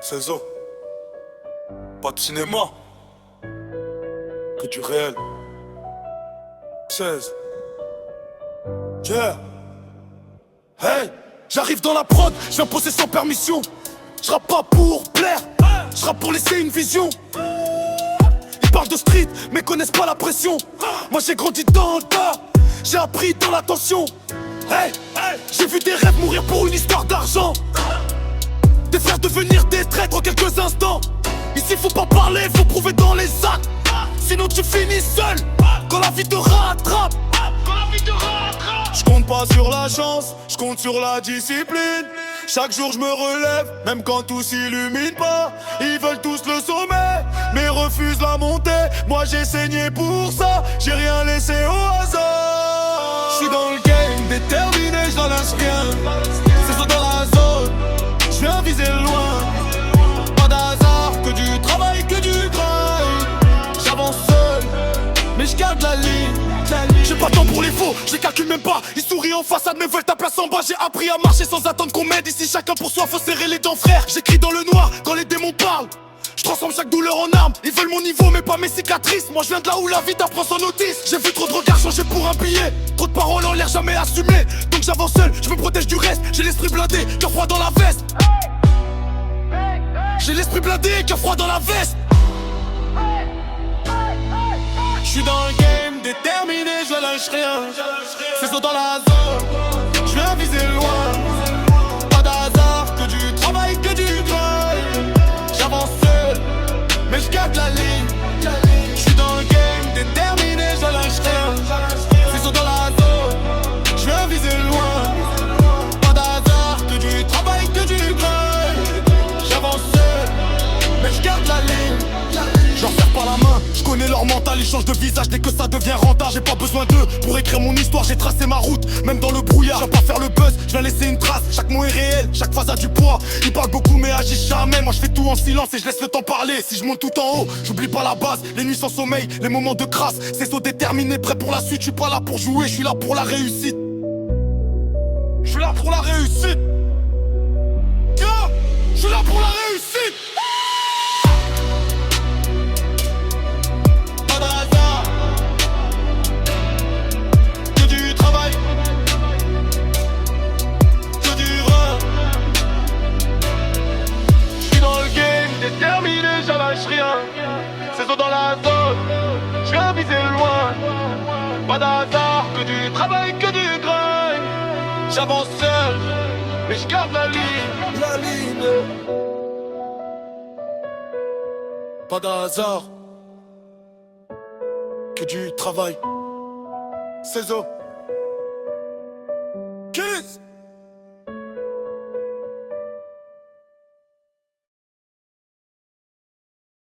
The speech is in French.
16 ans, pas de cinéma, que du réel. 16. Yeah. Hey, j'arrive dans la prod, je viens poser sans permission. Je rappe pas pour plaire, je rappe pour laisser une vision. Ils parlent de street, mais connaissent pas la pression. Moi j'ai grandi dans le tas, j'ai appris dans l'attention. Hey, j'ai vu des rêves mourir pour une histoire d'argent. Des frères devenir des traîtres en quelques instants. Ici faut pas parler, faut prouver dans les actes. Sinon tu finis seul, quand la vie te rattrape. Je compte pas sur la chance, je compte sur la discipline. Chaque jour je me relève, même quand tout s'illumine pas. Ils veulent tous le sommet, mais refusent la montée. Moi j'ai saigné pour ça, j'ai rien laissé au hasard. Je suis dans le game, déterminé, je lâche rien. C'est ça dans la zone, je viens viser loin. Pas d'hasard, que du travail, que du grind. J'avance seul, mais je garde la ligne. J'ai pas le temps pour les faux, je les calcule même pas. Ils sourient en façade mais veulent ta place en bas. J'ai appris à marcher sans attendre qu'on m'aide. Ici chacun pour soi, faut serrer les dents frère. J'écris dans le noir quand les démons parlent. Je transforme chaque douleur en arme. Ils veulent mon niveau mais pas mes cicatrices. Moi je viens de là où la vie t'apprend sans notice. J'ai vu trop de regards changer pour un billet. Trop de paroles en l'air jamais assumées. Donc j'avance seul, je me protège du reste. J'ai l'esprit blindé, cœur froid dans la veste. J'ai l'esprit blindé, cœur froid dans la veste. Je suis dans le game, déterminé, je lâche rien. C'est saut dans la zone, je viens viser loin. Pas d'hasard, que du travail, que du grind. J'avance seul, mais je garde la ligne. Je suis dans le game, déterminé, je lâche rien. C'est saut dans la zone, je viens viser loin. Pas d'hasard, que du travail, que du grind. J'avance seul, mais je garde la ligne. J'en serre pas la main, je connais leur mental, ils changent de visage dès que ça devient rentable. J'ai pas besoin d'eux pour écrire mon histoire, j'ai tracé ma route, même dans le brouillard. Je viens pas faire le buzz, je viens laisser une trace. Chaque mot est réel, chaque phase a du poids. Ils parlent beaucoup mais agissent jamais. Moi je fais tout en silence et je laisse le temps parler. Si je monte tout en haut, j'oublie pas la base. Les nuits sans sommeil, les moments de crasse. C'est saut déterminé, prêt pour la suite. Je suis pas là pour jouer, je suis là pour la réussite. Je suis là pour la réussite. Je suis là pour la réussite. Déterminé, je lâche rien. C'est saut dans la zone, je viens viser loin. Pas d'hasard, que du travail, que du grind. J'avance seul, mais je garde la ligne. La ligne. Pas d'hasard, que du travail. C'est ça.